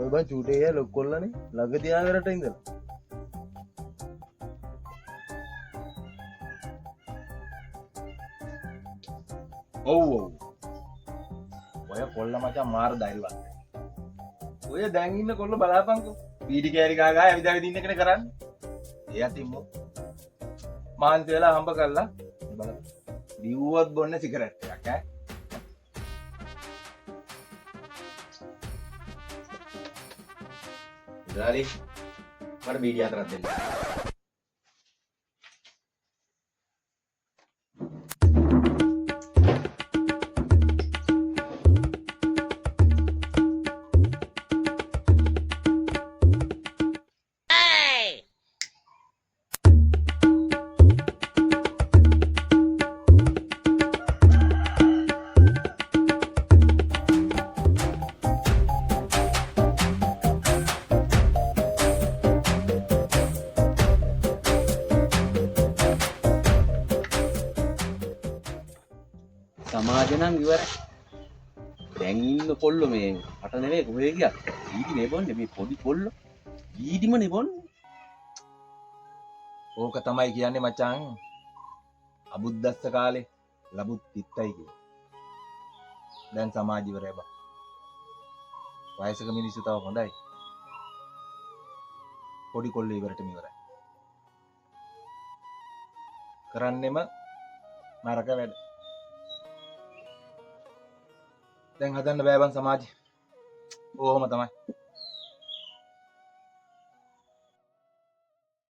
ඔය බං චූටේ යා ලොක්කොල්ලනේ ළඟ තියාගෙන රට ඉඳලා. ඔව් ඔව්. ඔය කොල්ල මචං මාර දෛර්යවත්. ඔය දැන් ඉන්න කොල්ල බලාපන්කෝ. පීඩි කෑරි ගා ගා ඇවිද ඇවිද ඉන්න එකනේ කරන්නේ. ඒ අතින් මෝ මාන්ති වෙලා හම්බ කරලා බලන්න. දිව්වත් බොන්න සිගරට් එකක් ඈ. ඉතාලි මට බීඩි හතරක් දෙන්න. සමාජ නම් ඉවරයි. දැන් ඉන්න කොල්ලෝ මේ අට නෙවෙයි කොහෙ ගියත් ඊටි නේ බොන්නේ මේ පොඩි කොල්ලෝ. ඊටිම නේ බොන්නේ. ඕක තමයි කියන්නේ මචං. අබුද්දස්ස කාලේ ලබුත් පිටයි කියලා. දැන් සමාජ ඉවරයි බං. වයසක මිනිස්සු තව හොඳයි. පොඩි කොල්ලෝ ඉවරටම ඉවරයි. කරන්නෙම නරක වැඩ. දැන් හදන්න බෑ බං සමාජය. ඕවම තමයි.